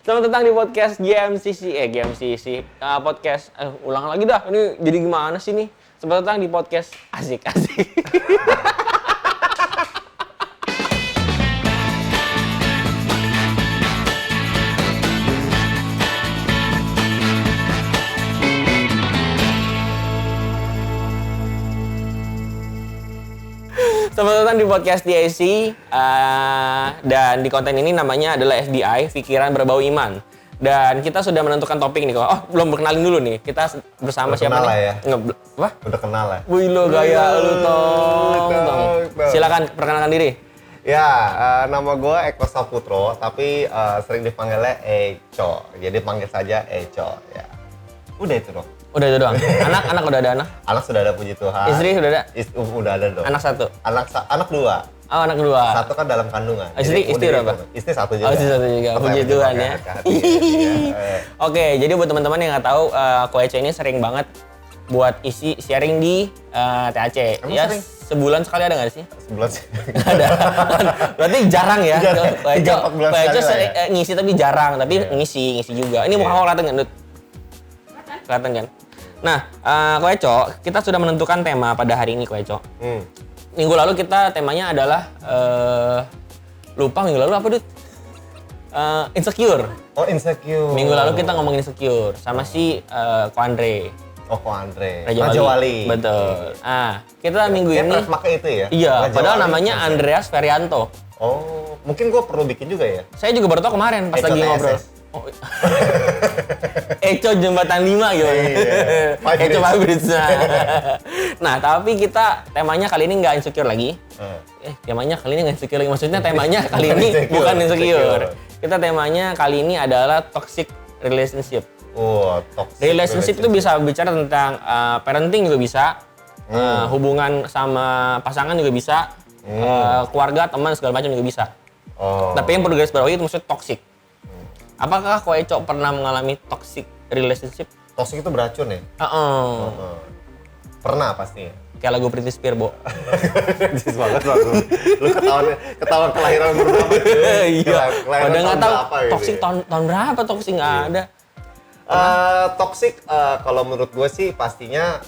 Selamat datang di podcast GMCC, podcast, ulang lagi dah, ini jadi gimana sih nih? Selamat datang di podcast asik-asik. Selamat datang di podcast DIC, dan di konten ini namanya adalah FBI, Pikiran Berbau Iman. Dan kita sudah menentukan topik nih. Oh, belum berkenalin dulu nih. Kita bersama udah siapa nih? Ya? Apa? Udah kenal ya? Wih lo gaya lu tong. Silakan perkenalkan diri. Ya, nama gue Eko Saputro, tapi sering dipanggilnya Eco. Jadi panggil saja Eco. Ya, udah itu dong. Udah itu doang. Anak udah ada anak? Anak sudah ada, puji Tuhan. Istri sudah ada? Udah ada dong. Anak satu? Anak dua. Oh, anak kedua. Satu kan dalam kandungan. Istri berapa? Istri satu juga. Oh, istri satu juga. Puji Tuhan ya. Oke, jadi buat teman-teman yang nggak tahu, Ko Eco ini sering banget buat isi sharing di TAC. Emang ya, sering? sebulan sekali ada nggak sih? Sebulan sih. Nggak ada. Berarti jarang ya. Ko Eco ngisi tapi jarang, tapi ngisi juga. Ini muka kau kelihatan nggak, Dut? Kelihatan kan? Nah, Ko Eco, kita sudah menentukan tema pada hari ini, Ko Eco. Minggu lalu kita temanya adalah lupa minggu lalu apa, Dut? Insecure. Oh, insecure. Minggu lalu kita ngomongin insecure sama si Ko Andre. Oh, Ko Andre. Raja Wali. Betul. Kita minggu ini pakai itu ya? Iya, Raja padahal Wali, namanya Andreas Ferianto. Oh, mungkin gue perlu bikin juga ya? Saya juga baru tahu kemarin pas Eco lagi TSS. ngobrol. Oh. Eco Jembatan 5 gitu. Iya. Eco Pabrik. Nah, tapi kita temanya kali ini nggak insecure lagi. Temanya kali ini nggak insecure lagi. Maksudnya temanya kali ini bukan insecure. Kita temanya kali ini adalah toxic relationship. Toxic Relationship itu bisa bicara tentang parenting juga bisa, hubungan sama pasangan juga bisa, keluarga, teman, segala macam juga bisa. Tapi yang perlu garis bawahi itu maksudnya toxic. Apakah Ko Eco pernah mengalami toxic relationship? Toxic itu beracun ya? Pernah pasti. Kayak lagu Britney Spears, Bo. Jis banget lu. Lu ketahuan kelahiran berapa? Iya. Padahal nggak tahu gitu toxic ya? tahun berapa toxic nggak ada. Toxic kalau menurut gue sih pastinya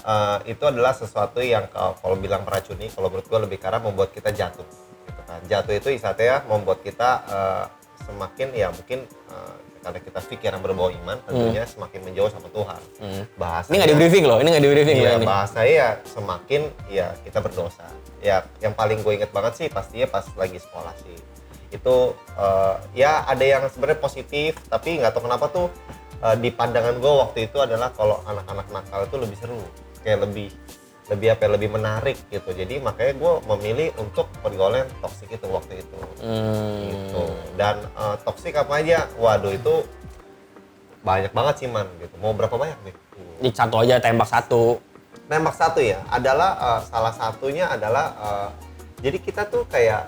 itu adalah sesuatu yang kalau bilang meracuni, kalau menurut gue lebih karena membuat kita jatuh. Gitu kan. Jatuh itu istilahnya membuat kita semakin ya mungkin karena kita pikiran berbau iman tentunya semakin menjauh sama Tuhan. Bahasa Ini nggak di briefing loh, iya, bahasa ya semakin ya kita berdosa. Ya yang paling gue inget banget sih pastinya pas lagi sekolah sih. Itu ya ada yang sebenarnya positif tapi nggak tahu kenapa tuh di pandangan gue waktu itu adalah kalau anak-anak nakal itu lebih seru, kayak lebih menarik gitu. Jadi makanya gue memilih untuk pergaulan toksik itu waktu itu. Gitu. Dan toksik apa aja? Waduh itu banyak banget sih man gitu. Mau berapa banyak nih? Di satu aja, tembak satu. Tembak satu ya. Adalah salah satunya adalah jadi kita tuh kayak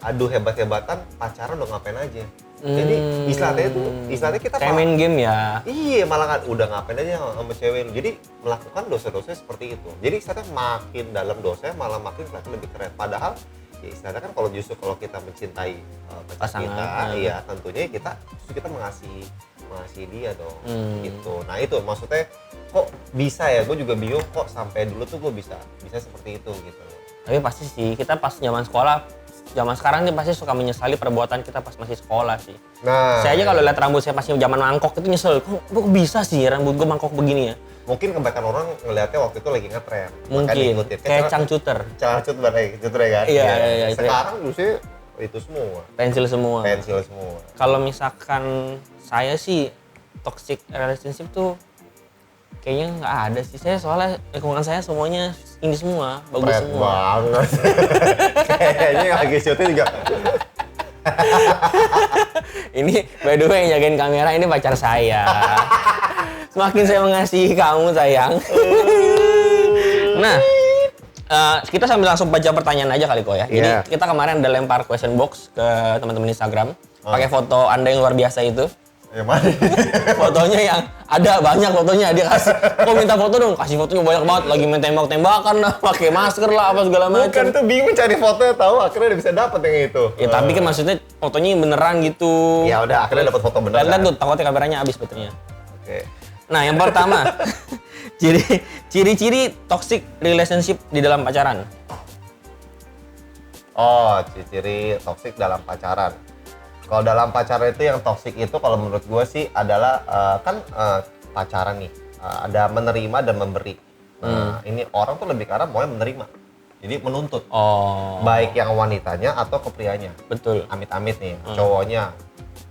adu hebat-hebatan pacaran udah ngapain aja. Jadi istilahnya kita kayak main game ya. Iya, malah kan udah ngapain aja sama cewek lu. Jadi melakukan dosa-dosa seperti itu. Jadi istilahnya makin dalam dosa malah makin kelihatan lebih keren. Padahal ya istilahnya kan kalau kita mencintai pacar kita, ya tentunya kita mengasihi dia dong. Gitu. Nah, itu maksudnya kok bisa ya? Gue juga bingung kok sampai dulu tuh gue bisa seperti itu gitu. Tapi pasti sih, kita pas zaman sekarang nih pasti suka menyesali perbuatan kita pas masih sekolah sih. Nah, saya aja kalau lihat rambut saya pas zaman mangkok itu nyesel. Kok bisa sih rambut gue mangkok begini ya? Mungkin kebanyakan orang ngelihatnya waktu itu lagi ngetren. Mungkin, kayak cangcuter. Cangcuter kan? Iya. Sekarang justru itu semua. Pensil semua. Kalau misalkan saya sih toxic relationship tuh kayaknya nggak ada sih. Saya soalnya lingkungan saya semuanya ini semua, bagus Red semua. Banget. Kayaknya lagi syuting juga. Ini by the way yang jagain kamera ini pacar saya. Semakin saya mengasihi kamu sayang. Nah, kita sambil langsung baca pertanyaan aja kali Ko ya. Jadi kita kemarin ada lempar question box ke teman-teman Instagram. Pakai foto Anda yang luar biasa itu. Yang mana? Fotonya yang ada banyak fotonya, dia kasih, kok minta foto dong, kasih fotonya banyak banget, lagi main tembak-tembakan lah, pakai masker lah, apa segala macam. Bukan tuh bingung cari fotonya, tahu akhirnya udah bisa dapat yang itu. Ya tapi kan maksudnya fotonya yang beneran gitu. Ya udah akhirnya dapat foto beneran. Lihat tuh, takutnya kameranya habis baterainya. Oke. Nah yang pertama, ciri-ciri toxic relationship di dalam pacaran. Oh, ciri-ciri toksik dalam pacaran. Kalau dalam pacaran itu yang toksik itu kalau menurut gue sih adalah pacaran nih ada menerima dan memberi. Nah ini orang tuh lebih ke arah maunya menerima, jadi menuntut. Oh. Baik yang wanitanya atau ke prianya. Betul. Amit-amit nih, cowoknya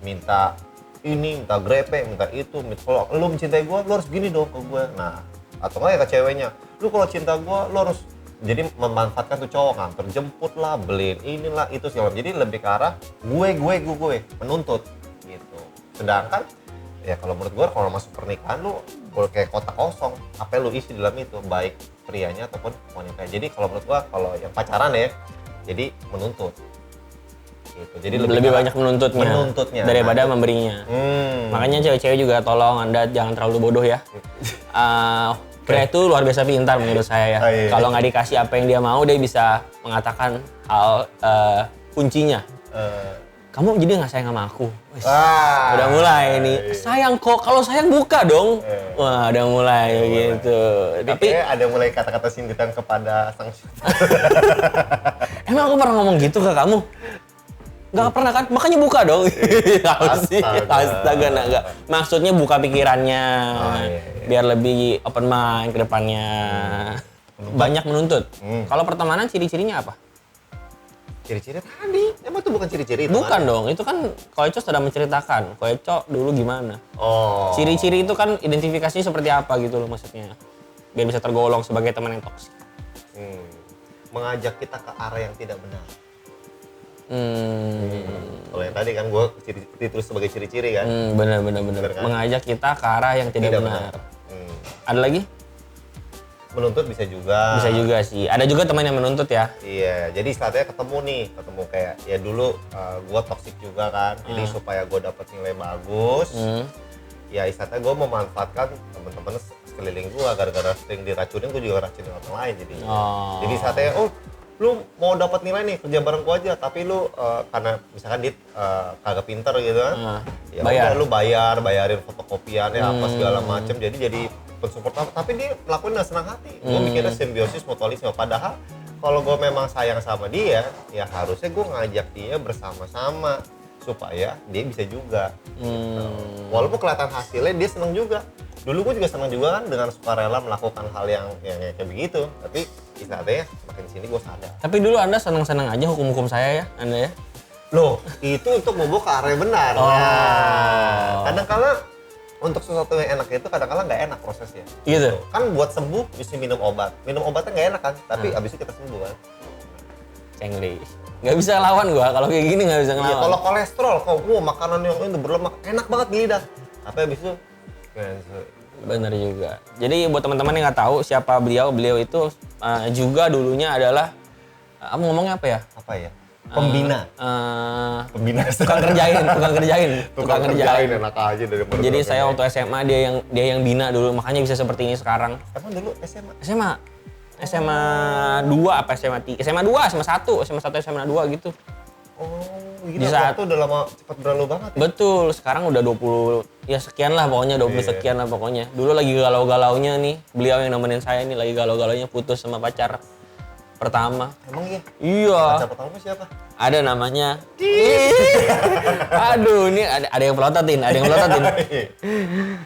minta ini, minta grepe, minta itu, minta kalau lu mencintai gue, lu harus gini dong ke gue. Nah atau nggak ya ke ceweknya, lu kalau cinta gue, lu harus jadi memanfaatkan tuh cowok nganter jemput lah, beliin inilah itu segala. Jadi lebih ke arah gue menuntut gitu. Sedangkan ya kalau menurut gue kalau masuk pernikahan lu kayak kotak kosong, apa yang lu isi dalam itu baik prianya ataupun wanita. Jadi kalau menurut gue kalau yang pacaran ya jadi menuntut gitu. Jadi lebih banyak menuntutnya daripada memberinya. Makanya cewek-cewek juga tolong Anda jangan terlalu bodoh ya. Pria itu luar biasa pintar menurut saya ya. Kalau nggak dikasih apa yang dia mau, dia bisa mengatakan hal kuncinya. Kamu jadi nggak sayang sama aku? Udah mulai nih. Sayang kok, kalau sayang buka dong. Wah, udah mulai gitu. Tapi ada mulai kata-kata sindiran kepada sang Emang aku pernah ngomong gitu ke kamu? Nggak pernah kan? Makanya buka dong. Astaga, enggak. Maksudnya buka pikirannya. Biar lebih open mind ke depannya. Banyak menuntut. Kalau pertemanan ciri-cirinya apa? Ciri-ciri tadi. Emang itu bukan ciri-ciri itu? Bukan dong. Itu kan Koeco sudah menceritakan. Koeco dulu gimana? Oh. Ciri-ciri itu kan identifikasinya seperti apa gitu loh maksudnya. Biar bisa tergolong sebagai teman yang toksik. Mengajak kita ke arah yang tidak benar. Kalau yang tadi kan gue ditulis sebagai ciri-ciri kan. Benar. Kan? Mengajak kita ke arah yang tidak benar. Ada lagi? Menuntut bisa juga. Bisa juga sih. Ada juga teman yang menuntut ya. Iya. Jadi istilahnya ketemu kayak ya dulu gue toksik juga kan. Jadi supaya gue dapat nilai bagus. Ya istilahnya gue memanfaatkan teman-teman sekeliling gue gara-gara sering diracunin, gue juga racunin orang lain jadinya. Jadi istilahnya lu mau dapat nilai nih kerja bareng gua aja, tapi lu karena misalkan dia kagak pinter gitu kan, ya udah lu bayarin fotokopian ya apa segala macem, jadi pensupport, tapi dia lakuin dengan senang hati. Gua mikirnya simbiosis mutualisme, padahal kalau gua memang sayang sama dia, ya harusnya gua ngajak dia bersama-sama supaya dia bisa juga. Gitu. Walaupun kelihatan hasilnya dia senang juga. Dulu gue juga senang juga kan dengan sukarela melakukan hal yang kayak begitu, tapi istilahnya makin sini gue sadar. Tapi dulu Anda senang-senang aja hukum-hukum saya ya, Anda ya? Loh, itu untuk membawa ke arah yang benar. Kadang-kala untuk sesuatu yang enak itu kadang-kala nggak enak prosesnya. Gitu? Kan buat sembuh bisa minum obat. Minum obatnya nggak enak kan, tapi abis itu kita sembuh kan. Cengli. Nggak bisa lawan gua, kalau kayak gini nggak bisa ngelawan. Iya, kalau kolesterol, makanan yang itu berlemak enak banget di lidah. Tapi abis itu bener juga. Jadi buat teman-teman yang nggak tahu siapa beliau itu juga dulunya adalah ngomongnya apa ya? Apa ya? Pembina. Pembina. Tukang kerjain. Enak aja dari. Jadi saya waktu SMA dia yang bina dulu, makanya bisa seperti ini sekarang. Emang dulu SMA? SMA 2 apa SMA 3? SMA 2, SMA 1, SMA 2 gitu. Oh, gila, waktu udah lama cepat berlalu banget ya? Betul, sekarang udah 20, ya sekian lah pokoknya, 20 sekian lah pokoknya. Dulu lagi galau-galaunya nih, beliau yang nemenin saya nih lagi galau-galaunya putus sama pacar pertama. Emang iya? Iya. Pacar pertama siapa? Ada namanya. Aduh, ini ada yang pelototin.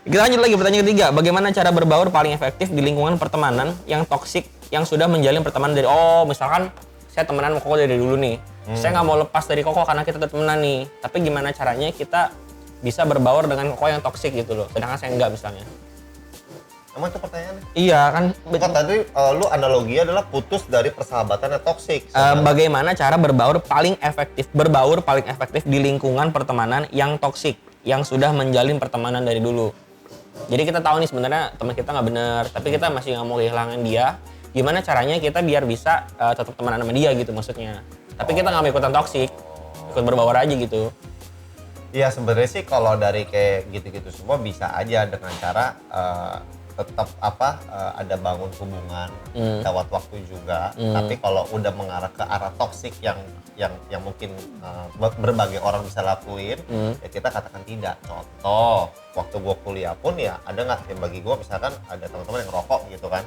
Kita lanjut lagi pertanyaan ketiga. Bagaimana cara berbaur paling efektif di lingkungan pertemanan yang toksik, yang sudah menjalin pertemanan dari, misalkan saya temenan sama Koko dari dulu nih. Saya nggak mau lepas dari Koko karena kita temenan nih. Tapi gimana caranya kita bisa berbaur dengan Koko yang toksik gitu loh. Sedangkan saya enggak misalnya. Emang itu pertanyaannya? Iya kan. Bukan tadi lu analoginya adalah putus dari persahabatan yang toksik. Bagaimana cara berbaur paling efektif di lingkungan pertemanan yang toksik, yang sudah menjalin pertemanan dari dulu. Jadi kita tahu nih sebenarnya teman kita nggak benar, tapi kita masih nggak mau kehilangan dia. Gimana caranya kita biar bisa tetap temenan sama dia gitu maksudnya. Tapi kita nggak mau ikutan toksik, ikut berbaur aja gitu. Iya sebenarnya sih kalau dari kayak gitu-gitu semua bisa aja dengan cara tetap ada bangun hubungan lewat waktu juga. Tapi kalau udah mengarah ke arah toksik yang mungkin berbagai orang bisa lakuin, ya kita katakan tidak. Contoh, waktu gua kuliah pun ya ada nggak yang bagi gua misalkan ada teman-teman yang ngerokok gitu kan.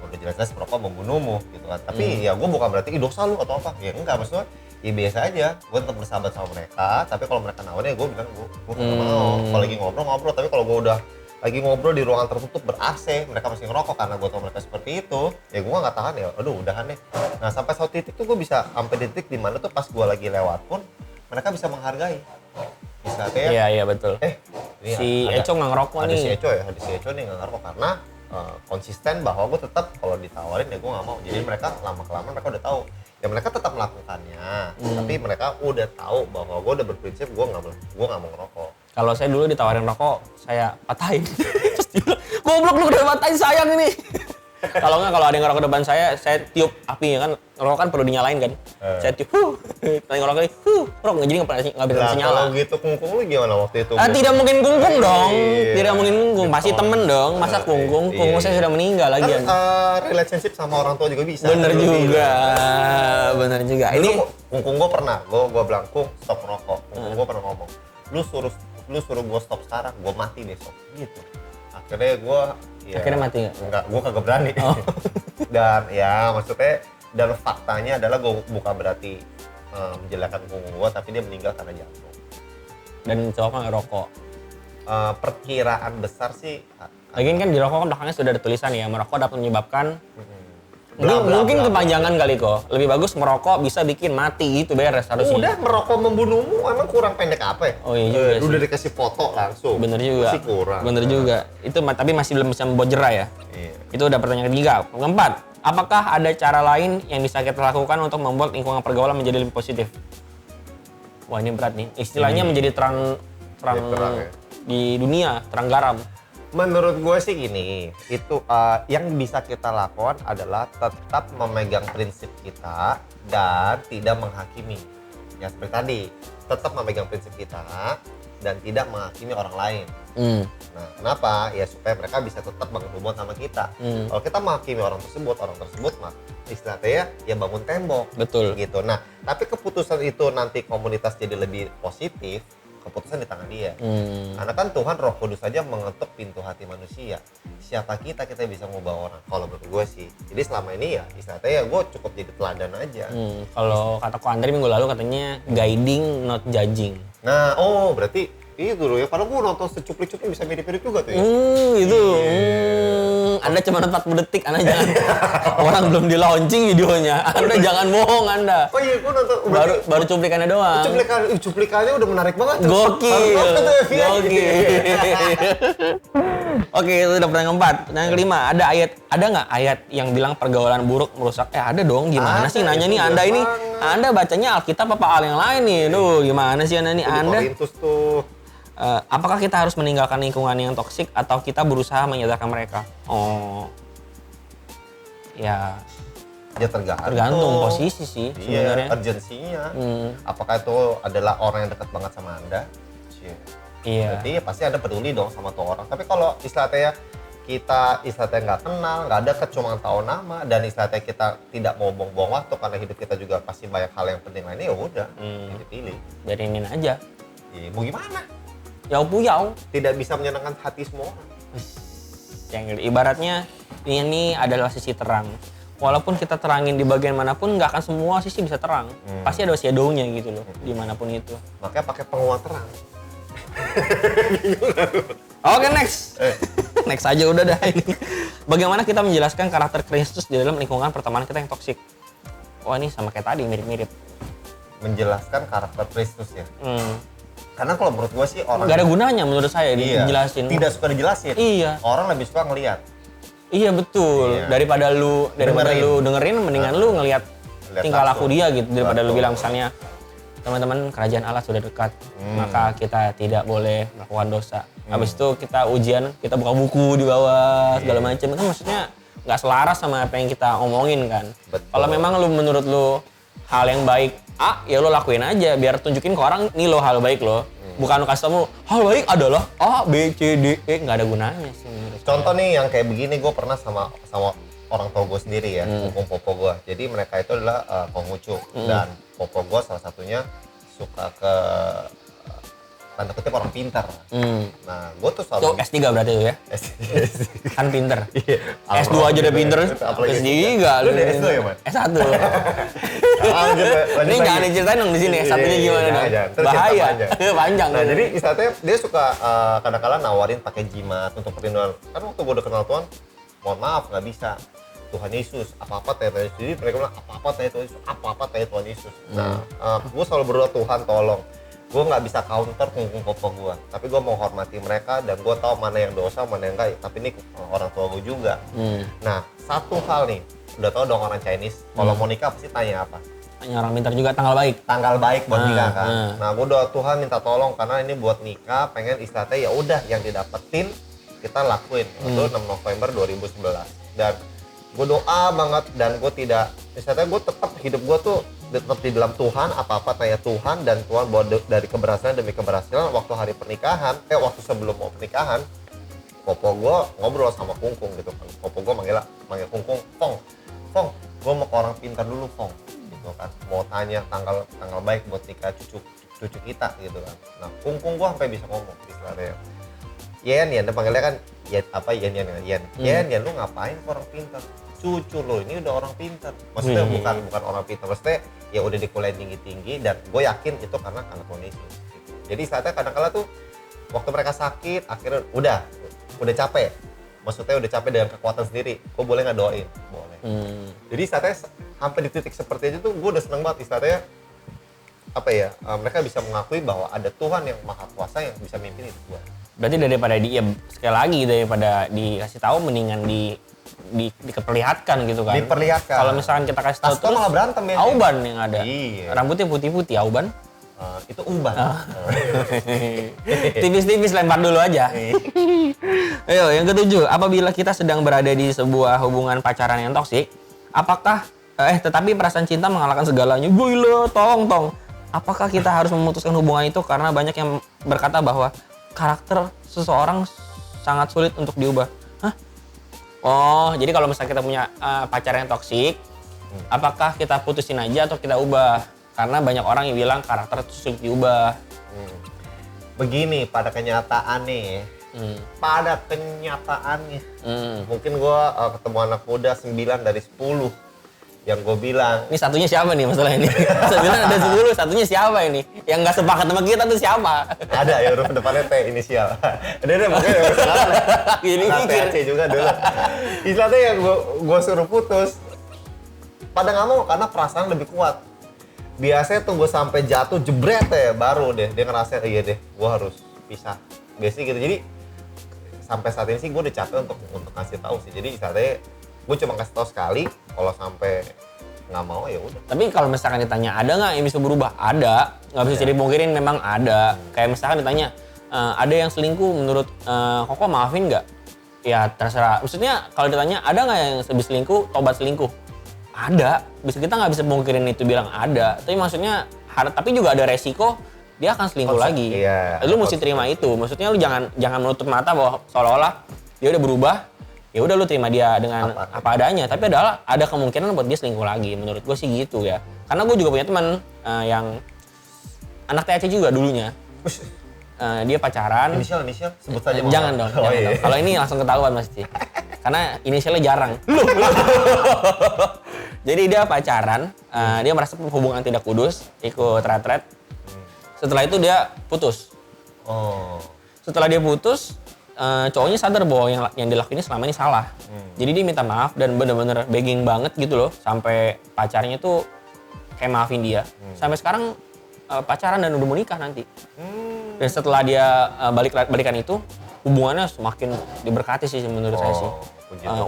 Udah jelas-jelas merokok membunuhmu gitu kan. Tapi ya gua bukan berarti dosa lu atau apa. Ya enggak, maksudnya ya biasa aja, gue tetap bersahabat sama mereka. Tapi kalau mereka nawarin ya gue bilang gue nggak mau. Kalau lagi ngobrol, tapi kalau gue udah lagi ngobrol di ruangan tertutup ber-AC, mereka masih ngerokok karena gue tau mereka seperti itu, ya gue nggak tahan ya, aduh udahan deh. Nah sampai satu titik tuh gue bisa sampai titik di mana tuh pas gue lagi lewat pun mereka bisa menghargai. Bisa kayak iya betul. Si Eco nggak ngerokok nih. Ada si Eco nih nggak ngerokok karena konsisten bahwa gue tetap kalau ditawarin ya gue nggak mau. Jadi mereka lama-kelamaan mereka udah tahu. Ya mereka tetap melakukannya, tapi mereka udah tahu bahwa gue udah berprinsip gue nggak mau ngerokok. Kalau saya dulu ditawarin rokok, saya patahin. Terus dia bilang, goblok lu udah patahin sayang ini. Kalau ada yang ngerokok depan saya tiup apinya kan. Ngerokok kan perlu dinyalain kan. Saya tiup, nanti ngerokok lagi, rokok jadi nggak bisa nyala. Kalau gitu kungkung lu gimana waktu itu? Tidak mungkin kungkung dong. Tidak mungkin kungkung, pasti temen dong. Masa kungkung? Kungkung saya sudah meninggal lagi. Kan relationship sama orang tua juga bisa. Bener juga. Ini kungkung gue pernah, gue bilang kung stop merokok. Kungkung gue pernah ngomong, lu suruh gue stop sekarang, gue mati besok. Gitu. Akhirnya gue akhirnya mati nggak? Enggak, gue kagak berani. Dan ya maksudnya dan faktanya adalah gue bukan berarti menjelekkan kungkung gue, tapi dia meninggal karena jantung. Dan cowok nggak rokok. Perkiraan besar sih. Lagian kan di rokok kan belakangnya sudah ada tulisan ya, merokok dapat menyebabkan mungkin kepanjangan kali kok. Lebih bagus merokok bisa bikin mati gitu beres harusnya. Udah merokok membunuhmu, emang kurang pendek apa ya? Oh iya juga sih. Udah dikasih foto langsung. Bener juga. Masih kurang. Bener juga. Itu tapi masih belum bisa membuat jerah ya. Iya. Itu udah pertanyaan ketiga. Keempat, apakah ada cara lain yang bisa kita lakukan untuk membuat lingkungan pergaulan menjadi lebih positif? Wah ini berat nih. Istilahnya menjadi terang ya. Di dunia, terang garam. Menurut gue sih gini, itu yang bisa kita lakukan adalah tetap memegang prinsip kita dan tidak menghakimi. Ya seperti tadi, tetap memegang prinsip kita dan tidak menghakimi orang lain. Nah, kenapa? Ya supaya mereka bisa tetap bangun hubungan sama kita. Kalau kita menghakimi orang tersebut mah istilahnya ya bangun tembok. Betul. Gitu. Nah, tapi keputusan itu nanti komunitas jadi lebih positif, keputusan di tangan dia. Karena kan Tuhan Roh Kudus saja mengetuk pintu hati manusia. Siapa kita bisa ngubah orang. Kalau menurut gue sih. Jadi selama ini ya istilahnya ya gue cukup jadi teladan aja. Kalau kata Ko Andre minggu lalu katanya guiding not judging. Nah, berarti itu dulu ya. Padahal gue nonton secuplik-cuplik bisa mirip-mirip juga tuh ya. Anda cuma 40 detik, Anda jangan. Orang belum di launching videonya. Anda jangan bohong Anda. Oh iya, gue nonton. Baru cuplikannya doang. Cuplikannya udah menarik banget tuh. Gokil. Oke, itu udah pertanyaan keempat. Pertanyaan kelima, ada nggak ayat yang bilang pergaulan buruk merusak? Ada dong. Gimana sih nanya nih Anda ini? Anda bacanya Alkitab apa hal yang lain nih? Duh, gimana sih Anda nih? Anda Korintus tuh. Apakah kita harus meninggalkan lingkungan yang toksik atau kita berusaha menyadarkan mereka? Ya tergantung posisi sih sebenarnya. Urgensinya. Apakah itu adalah orang yang dekat banget sama Anda? Iya. Berarti ya pasti Anda peduli dong sama tuh orang. Tapi kalau istilahnya kita nggak kenal, nggak ada cuma tahu nama, dan istilahnya kita tidak mau buang-buang waktu karena hidup kita juga pasti banyak hal yang penting lainnya, ya udah dipilih. Biarinin aja. Ya, mau gimana? Yau. Tidak bisa menyenangkan hati semua orang. Yang ibaratnya ini adalah sisi terang. Walaupun kita terangin di bagian manapun, nggak akan semua sisi bisa terang. Pasti ada shadow-nya gitu loh, dimanapun itu. Makanya pakai penguat terang. Oke, next. Next aja udah dah ini. Bagaimana kita menjelaskan karakter Kristus di dalam lingkungan pertemanan kita yang toksik? Wah, ini sama kayak tadi, mirip-mirip. Menjelaskan karakter Kristus ya? Karena kalau menurut gue sih orang... Gak ada gunanya menurut saya dijelasin. Tidak suka dijelasin. Iya. Orang lebih suka ngelihat. Iya betul. Iya. Daripada lu dengerin, mendingan lu ngelihat tingkah laku dia gitu. Daripada lu bilang misalnya, teman-teman kerajaan Allah sudah dekat, maka kita tidak boleh melakukan dosa. Habis itu kita ujian, kita buka buku di bawah segala macam. Kan maksudnya nggak selaras sama apa yang kita omongin kan. Kalau memang menurut lu hal yang baik ya lo lakuin aja biar tunjukin ke orang nih lo hal baik lo. Bukan kasih tau hal baik adalah A, B, C, D, E, nggak ada gunanya sih menurut Contoh nih yang kayak begini, gue pernah sama orang tua gue sendiri ya, hukum popo gue. Jadi mereka itu adalah Konghucu dan popo gue salah satunya suka ke tanda kutip orang pintar. Nah, gue tuh selalu... Tuh S3 berarti tuh ya? Kan pinter. S2 aja udah pinter, S3 lu udah S2 ya, Man? S1. Ini jangan diceritain dong di sini, S1-nya gimana dong? Bahaya, panjang. Nah, jadi istilahnya dia suka kadang-kadang nawarin pakai jimat untuk perlindungan. Kan waktu gue udah kenal Tuhan, mohon maaf nggak bisa. Tuhan Yesus, apa-apa tanya Tuhan Yesus. Jadi mereka bilang, apa-apa tanya Tuhan Yesus, apa-apa tanya Tuhan Yesus. Nah, gue selalu berdoa, Tuhan tolong. Gue nggak bisa counter kungkung popo gue, tapi gue mau hormati mereka dan gue tahu mana yang dosa, mana yang enggak. Tapi ini orang tua gue juga. Nah, satu hal nih, udah tau dong orang Chinese, kalau mau nikah pasti tanya apa? Tanya orang pintar juga tanggal baik. Tanggal baik buat nikah kan. Nah, gue doa Tuhan minta tolong karena ini buat nikah, pengen istilahnya ya udah yang didapetin kita lakuin. Itu 6 November 2011 dan gue doa banget dan gue tidak, istilahnya gue tetap hidup gue tuh tetap di dalam Tuhan, apa-apa tanya Tuhan dan Tuhan bawa dari keberhasilan demi keberhasilan. Waktu hari pernikahan, waktu sebelum mau pernikahan, popo gue ngobrol sama Kungkung gitu kan. Popo gue manggil Kungkung, Fong, gue mau ke orang pintar dulu Fong, gitu kan. Mau tanya tanggal baik buat nikah cucu kita gitu kan. Nah, Kungkung gue sampai bisa ngomong istilahnya. Yen, dia panggilnya kan Yen, lu ngapain ke orang pintar? Cucu lo ini udah orang pintar. Maksudnya bukan orang pintar, maksudnya ya udah di kuliah tinggi-tinggi dan gue yakin itu karena kondisi gitu. Jadi saatnya kadang-kala tuh waktu mereka sakit akhirnya udah capek. Maksudnya udah capek dengan kekuatan sendiri. Gue boleh nggak doain? Boleh. Jadi saatnya sampai di titik seperti itu tuh gue udah seneng banget istilahnya mereka bisa mengakui bahwa ada Tuhan yang maha kuasa yang bisa mimpin hidup gue. Berarti daripada sekali lagi daripada dikasih tahu mendingan diperlihatkan gitu kan. Diperlihatkan. Kalau misalkan kita kasih tahu terus malah berantem ya. Auban yang ada. Iya. Rambutnya putih-putih Auban. Itu uban. Tipis-tipis lempar dulu aja. Ayo, yang ketujuh, apabila kita sedang berada di sebuah hubungan pacaran yang toksik, apakah tetapi perasaan cinta mengalahkan segalanya? Gila, tong. Apakah kita harus memutuskan hubungan itu karena banyak yang berkata bahwa karakter seseorang sangat sulit untuk diubah? Hah? Oh, jadi kalau misalnya kita punya pacar yang toksik, apakah kita putusin aja atau kita ubah? Karena banyak orang yang bilang karakter itu sulit diubah. Begini, pada kenyataannya, mungkin gue ketemu anak muda 9 dari 10 yang gue bilang. Ini satunya siapa nih masalah ini? 9 ada 10, satunya siapa ini? Yang nggak sepakat sama kita tuh siapa? Ada ya, huruf depannya T inisial. Ada pokoknya yang sekarang. Ini THC juga dulu. Istilahnya yang gue suruh putus, pada nggak mau karena perasaan lebih kuat. Biasanya tunggu sampai jatuh jebret ya baru deh dia ngerasa iya deh gue harus pisah. Biasanya gitu. Jadi sampai saat ini sih gue udah capek untuk ngasih tahu sih. Jadi istilahnya gue cuma kasih tahu sekali, kalau sampai nggak mau ya udah. Tapi kalau misalkan ditanya ada nggak yang bisa berubah? Ada, nggak bisa dipungkirin memang ada. Kayak misalkan ditanya ada yang selingkuh menurut Koko maafin nggak? Ya terserah. Maksudnya kalau ditanya ada nggak yang habis selingkuh, tobat selingkuh? Ada. Bisa kita nggak bisa mungkirin itu bilang ada. Tapi maksudnya tapi juga ada resiko dia akan selingkuh lagi. Iya, lu mesti terima itu. Maksudnya lu jangan menutup mata bahwa seolah-olah dia udah berubah. Ya udah lu terima dia dengan apa adanya, tapi ada kemungkinan buat dia selingkuh lagi. Menurut gue sih gitu ya. Karena gue juga punya teman yang anak THC juga dulunya. Dia pacaran. Inisial sebut saja. Jangan dong. Dong. Kalau ini langsung ketahuan pasti. Karena inisialnya jarang. Jadi dia pacaran, dia merasa hubungan tidak kudus, ikut retret. Setelah itu dia putus. Setelah dia putus, cowoknya sadar bahwa yang dilakuin selama ini salah. Jadi dia minta maaf dan bener-bener begging banget gitu loh. Sampai pacarnya tuh kayak maafin dia. Sampai sekarang pacaran dan udah mau nikah nanti. Dan setelah dia balikan itu, hubungannya semakin diberkati sih menurut saya sih.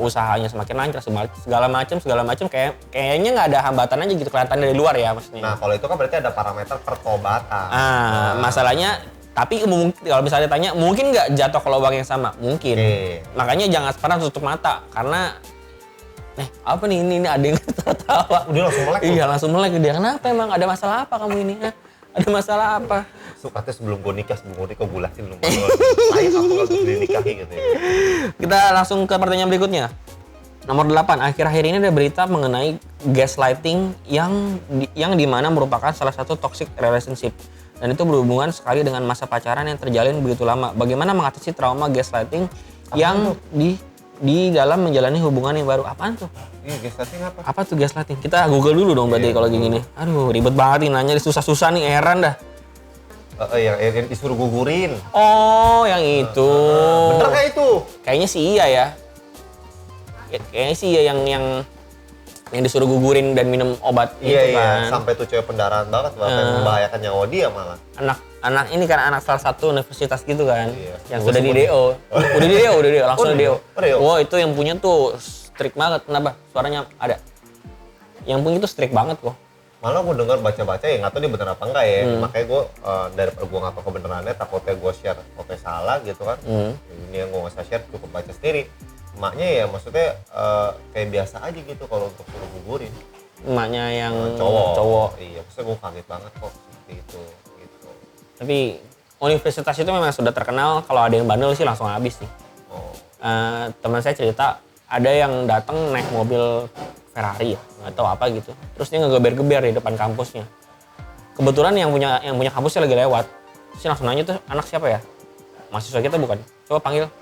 Usahanya semakin lancar, segala macam kayaknya nggak ada hambatan aja gitu kelihatan dari luar ya maksudnya. Nah kalau itu kan berarti ada parameter pertobatan. Masalahnya tapi kalau misalnya tanya mungkin nggak jatuh ke lubang yang sama? Mungkin. Makanya jangan pernah tutup mata karena apa nih ini ada yang tertawa. Dia langsung melek. Iya langsung melek dia. Kenapa emang ada masalah apa kamu ini? Ada masalah apa? Katanya sebelum gue nikah gue lakin dulu. Layak apa kalau untuk dinikahi gitu ya. Kita langsung ke pertanyaan berikutnya. Nomor 8, akhir-akhir ini ada berita mengenai gaslighting yang dimana merupakan salah satu toxic relationship. Dan itu berhubungan sekali dengan masa pacaran yang terjalin begitu lama. Bagaimana mengatasi trauma gaslighting yang di dalam menjalani hubungan yang baru? Apaan tuh? Iya, gaslighting apa? Apa tuh gaslighting? Kita Google dulu dong berarti kalau gini. Aduh, ribet banget nih nanya, susah-susah nih, heran dah. Yang disuruh gugurin. Oh, yang itu. Bener kayak itu? Kayaknya sih iya ya. Kayaknya sih iya yang disuruh gugurin dan minum obat itu kan. Iya, sampai tuh cewek pendarahan banget, bahkan membahayakan nyawa dia malah. Anak ini kan anak salah satu universitas gitu kan. Iya. Yang sudah di DO. Udah di DO, langsung di DO. Wah, itu yang punya tuh strict banget. Kenapa? Suaranya ada. Yang punya tuh strict banget kok. Malah gue dengar baca-baca ya, nggak tahu dia bener apa enggak ya. Makanya gue daripada gue nggak tahu kebenarannya, takutnya gue share oke salah gitu kan. Ini yang gue nggak usah share, cukup baca sendiri. Emaknya ya maksudnya kayak biasa aja gitu kalau untuk suruh gugurin. Emaknya yang cowok. Iya, maksudnya gue kaget banget kok seperti itu. Gitu. Tapi universitas itu memang sudah terkenal kalau ada yang bandel sih langsung habis sih. Teman saya cerita ada yang datang naik mobil Ferrari ya atau apa gitu, terus dia ngegeber-geber di depan kampusnya. Kebetulan yang punya kampusnya lagi lewat, terus langsung nanya tuh, anak siapa ya? Mahasiswa kita bukan? Coba panggil.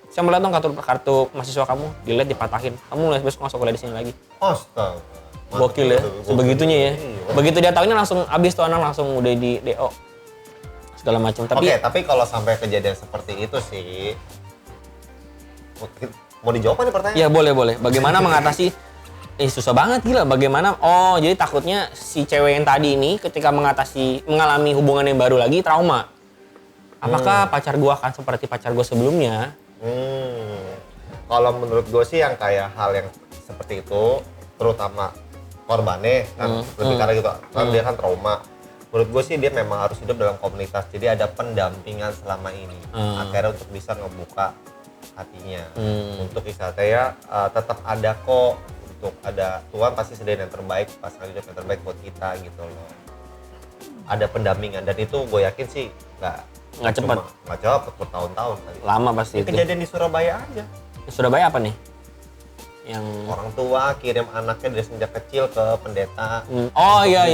Saya melihat dong kartu mahasiswa kamu, dilihat dipatahin. Kamu mulai besok masuk kuliah di sini lagi. Astaga. Gokil ya, sebegitunya ya. Begitu dia tahunya langsung habis tuh anak, langsung udah di DO segala macam. Tapi kalau sampai kejadian seperti itu sih, mau dijawab nih pertanyaan? Ya boleh. Bagaimana mengatasi? Susah banget gila. Bagaimana? Oh, jadi takutnya si cewek yang tadi ini ketika mengalami hubungan yang baru lagi trauma. Apakah pacar gua akan seperti pacar gua sebelumnya? Kalau menurut gue sih yang kayak hal yang seperti itu, terutama korbannya kan lebih karena gitu, kan dia kan trauma. Menurut gue sih dia memang harus hidup dalam komunitas, jadi ada pendampingan selama ini. Akhirnya untuk bisa ngebuka hatinya. Untuk istilahnya tetap ada kok, untuk ada Tuhan pasti sediain yang terbaik, pasangan hidup yang terbaik buat kita gitu loh. Ada pendampingan dan itu gue yakin sih nggak cepat bertahun-tahun kali. Lama pasti itu. Kejadian di Surabaya aja. Di Surabaya apa nih? Yang orang tua kirim anaknya dari sejak kecil ke pendeta. Oh iya.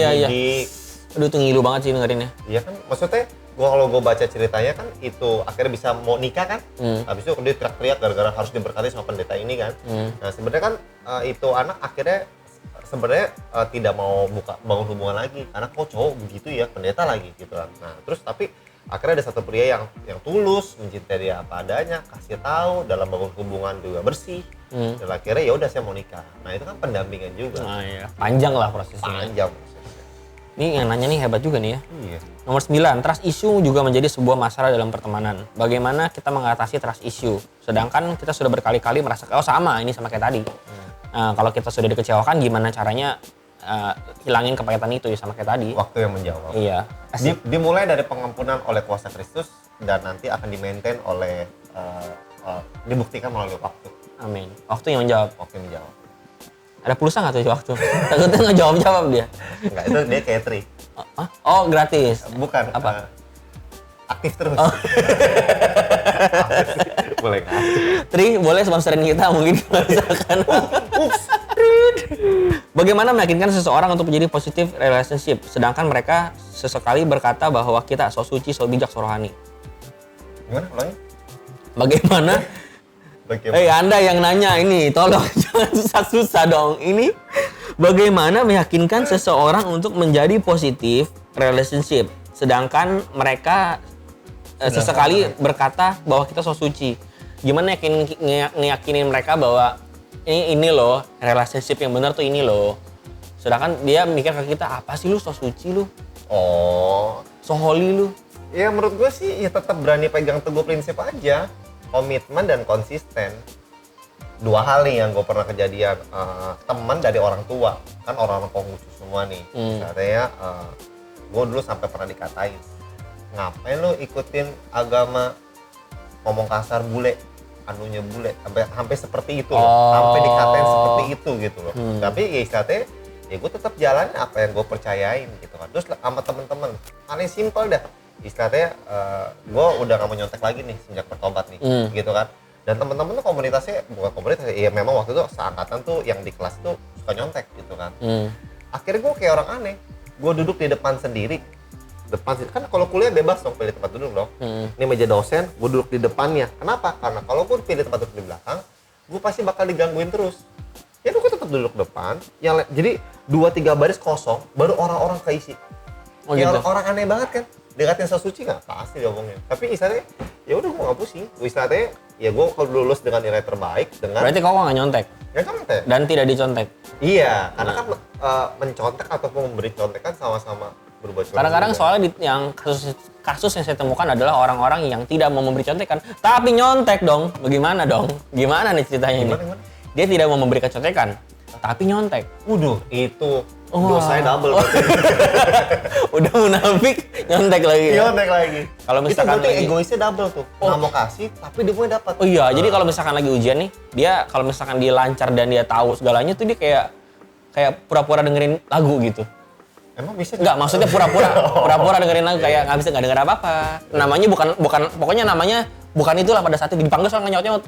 Aduh, itu ngilu banget sih dengerinnya. Iya kan, maksudnya kalau gue baca ceritanya kan itu akhirnya bisa mau nikah kan. Habis itu dia teriak-teriak gara-gara harus diberkati sama pendeta ini kan. Nah sebenarnya kan itu anak akhirnya sebenarnya tidak mau bangun hubungan lagi karena kok cowok begitu ya, pendeta lagi gitu kan. Nah terus tapi akhirnya ada satu pria yang tulus mencintai dia apa adanya, kasih tahu dalam bangun hubungan juga bersih. Dan akhirnya ya udah saya mau nikah. Nah itu kan pendampingan juga. Nah, iya. Panjang lah prosesnya. Panjang. Ini yang nanya nih hebat juga nih ya. Iya. Nomor 9, trust issue juga menjadi sebuah masalah dalam pertemanan. Bagaimana kita mengatasi trust issue? Sedangkan kita sudah berkali-kali merasa, sama kayak tadi. Kalau kita sudah dikecewakan, gimana caranya hilangin kepahitan itu ya sama kayak tadi? Waktu yang menjawab. Iya. Dimulai dari pengampunan oleh kuasa Kristus dan nanti akan di-maintain oleh dibuktikan melalui waktu. Amin. Waktu yang menjawab. Waktu yang menjawab. Ada pulsa nggak tuh waktu? Takutnya nggak jawab dia. Enggak, itu dia catering. Oh, gratis? Bukan. Apa? Aktif terus. Boleh nggak? Tri, boleh sponsorin kita mungkin kalau misalkan. Bagaimana meyakinkan seseorang untuk menjadi positive relationship, sedangkan mereka sesekali berkata bahwa kita so suci, so bijak, so rohani. Gimana? Ulangin? Bagaimana? Anda yang nanya ini, tolong jangan susah-susah dong. Ini bagaimana meyakinkan seseorang untuk menjadi positive relationship, sedangkan mereka sesekali berkata bahwa kita so suci. Gimana ngeyakinin mereka bahwa ini loh relationship yang benar tuh ini loh. Sedangkan dia mikir ke kita, apa sih lu so suci lu? Oh, so holy lu. Ya menurut gue sih ya tetap berani pegang teguh prinsip aja. Komitmen dan konsisten. Dua hal nih yang gue pernah kejadian. Teman dari orang tua, kan orang-orang Konghucu semua nih. Katanya gue dulu sampai pernah dikatain, ngapain lu ikutin agama, ngomong kasar, bule, anunya bule, sampai seperti itu loh. Sampai dikatain seperti itu gitu loh. Tapi ya istilahnya ya gue tetap jalannya apa yang gue percayain gitu kan. Terus sama temen-temen paling simpel dah, istilahnya gue udah gak mau nyontek lagi nih sejak bertobat nih gitu kan. Dan temen-temen tuh komunitasnya bukan komunitas ya, memang waktu itu seangkatan tuh yang di kelas tuh suka nyontek gitu kan. Akhirnya gue kayak orang aneh, gue duduk di depan sendiri kan kalau kuliah bebas dong pilih tempat duduk dong. Ini meja dosen, gue duduk di depannya. Kenapa? Karena kalau gue pilih tempat duduk di belakang, gue pasti bakal digangguin terus. Ya gue tetap duduk depan, jadi 2-3 baris kosong, baru orang-orang keisi. Ya gitu. Orang aneh banget kan, dekatin sesuci nggak pasti diomongin. Tapi istilahnya, ya udah gue nggak pusing. Istilahnya, ya gue kalau lulus dengan nilai terbaik dengan. Berarti kau nggak nyontek? Nggak nyontek. Dan tidak dicontek? Iya, karena kan mencontek ataupun memberi contek kan sama-sama berbuat curang. Kadang-kadang soalnya yang kasus yang saya temukan adalah orang-orang yang tidak mau memberi contekan, tapi nyontek dong. Bagaimana dong? Gimana nih ceritanya ini? Gimana? Dia tidak mau memberikan contekan, tapi nyontek. Itu dosanya double. Udah munafik, nyontek lagi. Nyontek lagi. Kalau misalkan itu egoisnya double tuh. Nggak mau kasih, tapi dia mau dapat. Oh iya, jadi kalau misalkan lagi ujian nih, dia kalau misalkan dia lancar dan dia tahu segalanya tuh dia kayak pura-pura dengerin lagu gitu. Emang bisa? Enggak, maksudnya pura-pura dengerin lagu kayak nggak denger apa-apa. Namanya bukan pokoknya namanya bukan itulah pada saat itu dipanggil soalnya nyaut-nyaut.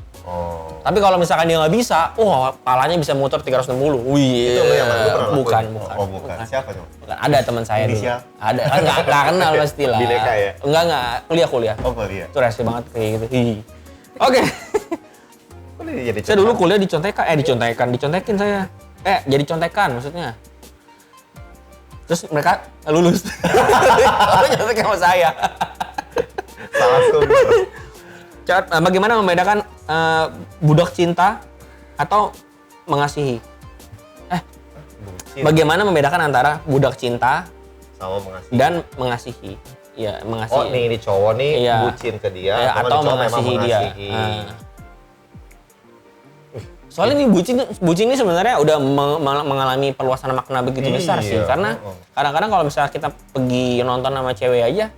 Tapi kalau misalkan dia nggak bisa, palanya bisa muter 360. Wih. Itu lo yang bukan. Oh, bukan. Siapa tuh? Bukan. Ada teman saya dulu. Ada. Kan nggak kenal pasti lah. Bineka ya? Enggak. Kuliah. Oh, kuliah. Itu rese banget kayak gitu. Oke. Saya dulu kuliah dicontekin saya. Jadi contekan maksudnya. Terus mereka lulus. Lalu nyontek sama saya. Salah sumber. Bagaimana membedakan budak cinta atau mengasihi? Bagaimana membedakan antara budak cinta sama mengasihi dan mengasihi? Ya, mengasihi. Oh, ini cowok nih bucin ke dia atau mengasihi dia. Soalnya nih bucin ini sebenarnya udah mengalami perluasan makna begitu besar sih, karena kadang-kadang kalau misalnya kita pergi nonton sama cewek aja,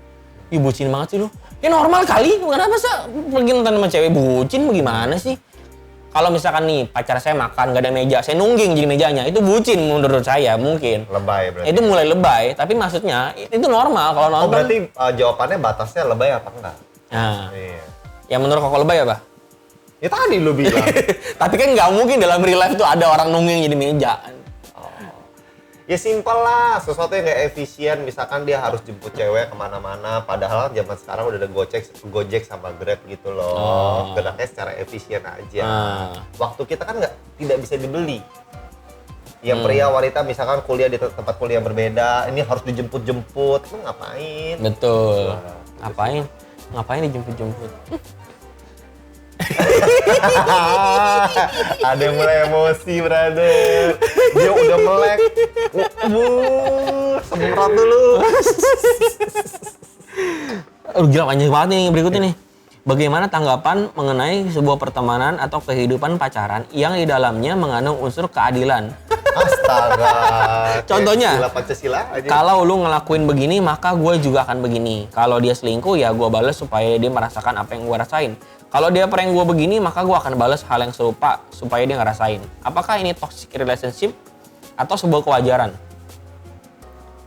bucin banget sih lu. Ya normal kali, kenapa sih pergi nonton sama cewek bucin bagaimana sih? Kalau misalkan nih pacar saya makan gak ada meja, saya nungging jadi mejanya, itu bucin menurut saya mungkin. Lebay berarti. Itu mulai lebay, tapi maksudnya itu normal kalau nonton. Oh berarti jawabannya batasnya lebay apa enggak? Nah, ya menurut kau lebay apa? Ya tadi lu bilang. Tapi kan nggak mungkin dalam real life tuh ada orang nungging jadi meja. Ya simpel lah, sesuatu yang nggak efisien. Misalkan dia harus jemput cewek kemana-mana, padahal zaman sekarang udah ada Gojek sama Grab gitu loh. Geraknya secara efisien aja. Waktu kita kan tidak bisa dibeli. Yang pria wanita misalkan kuliah di tempat kuliah yang berbeda, ini harus dijemput-jemput. Lu ngapain? Betul. Ngapain dijemput-jemput? Ada yang mulai emosi, brother. Dia udah melek. Semprot dulu. Gila panjang banget nih berikutnya nih. Bagaimana tanggapan mengenai sebuah pertemanan atau kehidupan pacaran yang di dalamnya mengandung unsur keadilan? Astaga. Contohnya, Pancasila aja. Kalau lu ngelakuin begini, maka gue juga akan begini. Kalau dia selingkuh, ya gue balas supaya dia merasakan apa yang gue rasain. Kalau dia prank gue begini, maka gue akan balas hal yang serupa supaya dia ngerasain. Apakah ini toxic relationship atau sebuah kewajaran?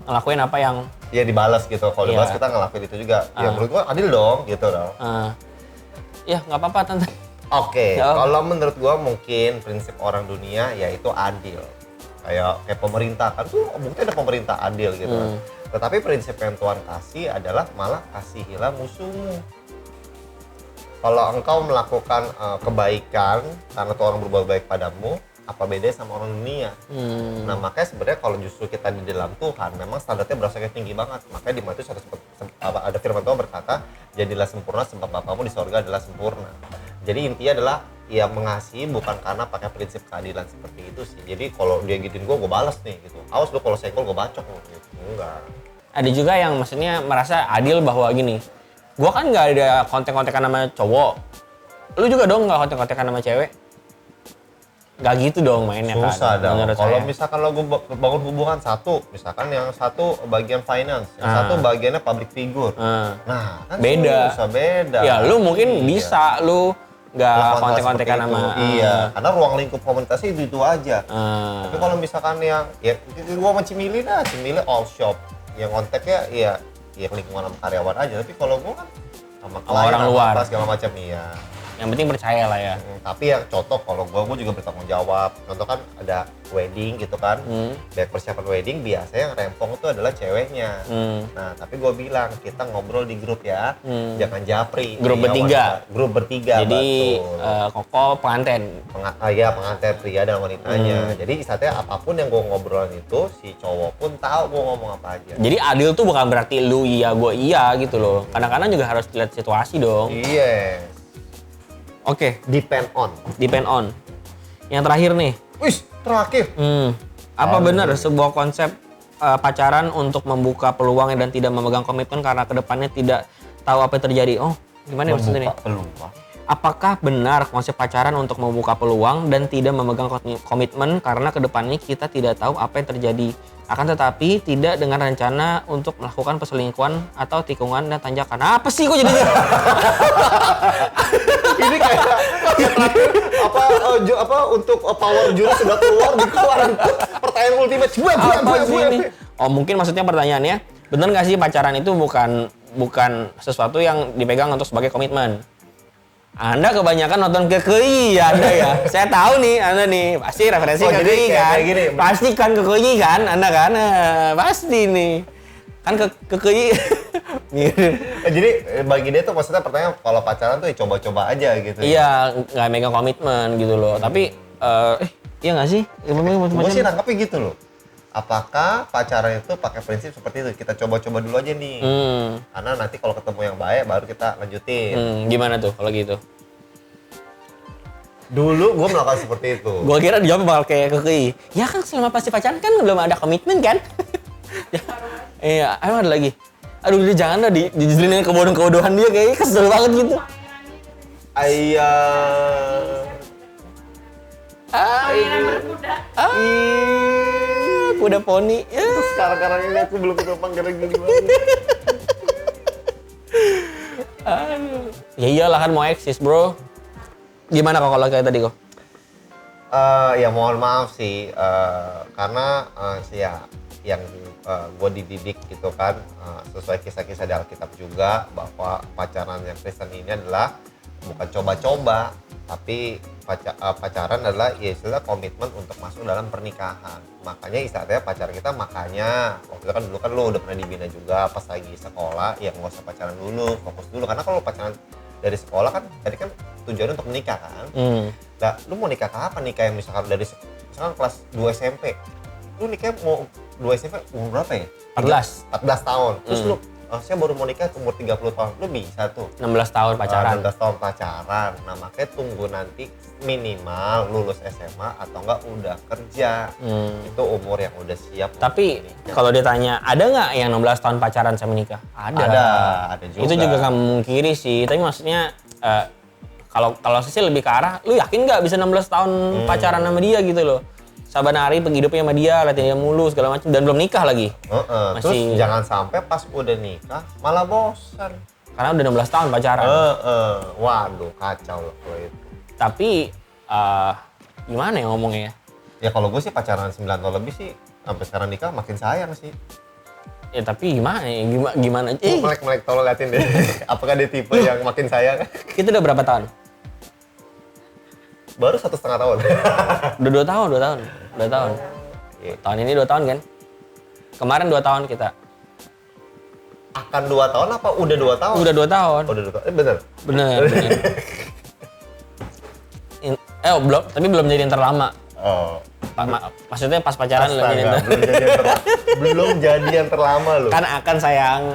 Ngelakuin apa yang... Ya dibalas gitu. Kalau dibalas kita ngelakuin itu juga. Ya menurut gue adil dong gitu dong. Ya nggak apa-apa tante. Oke, kalau menurut gue mungkin prinsip orang dunia yaitu adil. Kayak pemerintah kan tuh bukti ada pemerintah adil gitu. Tetapi prinsip yang Tuhan kasih adalah malah kasihilah musuhmu. Kalau engkau melakukan kebaikan karena Tuhan orang berbuat baik padamu, apa bedanya sama orang dunia? Nah makanya sebenarnya kalau justru kita di dalam Tuhan, memang standarnya berasanya tinggi banget. Makanya di Matius ada firman Tuhan berkata, jadilah sempurna sebab Bapamu di sorga adalah sempurna. Jadi intinya adalah ya mengasihi bukan karena pakai prinsip keadilan seperti itu sih. Jadi kalau dia gituin gue balas nih gitu. Awas lu kalau senggol gue bacok gitu. Enggak. Ada juga yang maksudnya merasa adil bahwa gini, gue kan nggak ada kontek-kontekan sama cowok, lu juga dong nggak kontek-kontekan sama cewek, nggak gitu dong mainnya. Susah kan dong. Kalau misalkan lo bangun hubungan satu, misalkan yang satu bagian finance, yang satu bagiannya public figure, nah kan beda. Susah beda. Ya lu mungkin bisa lu nggak kontek-kontekan sama. Iya, karena ruang lingkup komunitasnya itu aja. Tapi kalau misalkan yang ya gua sama Cimili all shop, yang kontaknya ya lingkungan sama karyawan aja. Tapi kalau gua kan sama orang luar segala macam iya. Yang penting percaya lah ya. Tapi yang contoh kalau gua juga bertanggung jawab. Contoh kan ada wedding gitu kan. Dari persiapan wedding biasanya yang rempong itu adalah ceweknya. Nah, tapi gua bilang kita ngobrol di grup ya. Jangan japri. Grup bertiga. Grup bertiga. Jadi Koko pengantin. Pengantin pria dan wanitanya. Jadi istilahnya apapun yang gua ngobrolin itu si cowok pun tahu gua ngomong apa aja. Jadi adil tuh bukan berarti lu iya gua iya gitu loh. Kadang-kadang juga harus lihat situasi dong. Iya. Oke. Depend on. Yang terakhir nih. Wih, terakhir. Apa benar sebuah konsep pacaran untuk membuka peluang dan tidak memegang komitmen karena kedepannya tidak tahu apa yang terjadi? Oh, gimana maksudnya nih? Peluang. Apakah benar konsep pacaran untuk membuka peluang dan tidak memegang komitmen karena kedepannya kita tidak tahu apa yang terjadi? Akan tetapi tidak dengan rencana untuk melakukan perselingkuhan atau tikungan dan tanjakan. Apa sih kok jadinya? Ini kayak apa untuk power jurus sudah keluar dikeluaran pertanyaan ultimate. Apa sih ini? Oh, mungkin maksudnya pertanyaannya, benar nggak sih pacaran itu bukan sesuatu yang dipegang untuk sebagai komitmen? Anda kebanyakan nonton KKI ya Anda ya. Saya tahu nih Anda nih pasti referensi KKI kan. Gini. Pasti kan KKI kan Anda kan. Pasti nih. Kan KKI mirip. Jadi bagi dia tuh maksudnya pertanyaan kalau pacaran tuh ya coba-coba aja gitu. Iya, nggak megang komitmen gitu loh. Tapi iya nggak sih? Gue sih nangkepnya gitu loh. Apakah pacaran itu pakai prinsip seperti itu? Kita coba-coba dulu aja nih. Karena nanti kalau ketemu yang baik baru kita lanjutin. Gimana tuh kalau gitu? Dulu gue melakukan seperti itu. Gue kira dijawab bakal kayak KKI. Ya kan selama pasti pacaran kan belum ada komitmen kan? Iya, emang ada lagi. Aduh, dia jangan dah dijelinin kebodohan-kebodohan dia kayaknya kesel banget gitu. Kuda poni. Terus sekarang ini aku belum ketemu gara-gara gimana. Ya iyalah kan mau eksis, bro. Gimana kok kalau kayak tadi kok? Ya mohon maaf sih, karena yang gue dididik gitu kan, sesuai kisah-kisah di Alkitab juga bahwa pacaran yang Kristen ini adalah bukan coba-coba, tapi pacaran adalah ya istilah komitmen untuk masuk dalam pernikahan. Makanya istilahnya pacar kita makanya waktu itu kan dulu kan lo udah pernah dibina juga pas lagi sekolah, ya nggak usah pacaran dulu, fokus dulu, karena kalau pacaran dari sekolah kan tadi kan tujuannya untuk menikah kan. Nah, lu mau nikah kapan? Nikah yang misalkan misalkan kelas 2 SMP. Lu nikah mau 2 SMP umur berapa ya? 14 tahun. Terus lu saya baru mau nikah umur 30 tahun. Lu bisa tuh 16 tahun pacaran. 16 tahun pacaran. Nah, makanya tunggu nanti minimal lulus SMA atau enggak udah kerja. Itu umur yang udah siap. Tapi kalau ditanya, ada nggak yang 16 tahun pacaran sama nikah? Ada juga. Itu juga nggak memungkiri sih. Tapi maksudnya kalau sih lebih ke arah, lu yakin nggak bisa 16 tahun pacaran sama dia gitu loh? Saban hari penghidupnya sama dia, latihan dia mulu segala macam dan belum nikah lagi. Terus jangan sampai pas udah nikah malah bosan. Karena udah 16 tahun pacaran. Waduh, kacau loh kalau itu. Tapi gimana ya ngomongnya ya? Ya kalau gue sih pacaran 9 tahun lebih sih, sampai sekarang nikah makin sayang sih. Ya tapi gimana ya? Gimana? Melek tolong liatin deh. Apakah dia tipe yang makin sayang? Itu udah berapa tahun? Baru 1,5 tahun. Udah 2 tahun. 2 tahun. Tahun ini 2 tahun kan? Kemarin 2 tahun kita. Akan 2 tahun apa udah 2 tahun? Udah 2 tahun. Udah 2 tahun. Bener. Belum, tapi belum jadi yang terlama. Oh. Maksudnya pas pacaran belum jadi yang terlama loh. Kan akan sayang.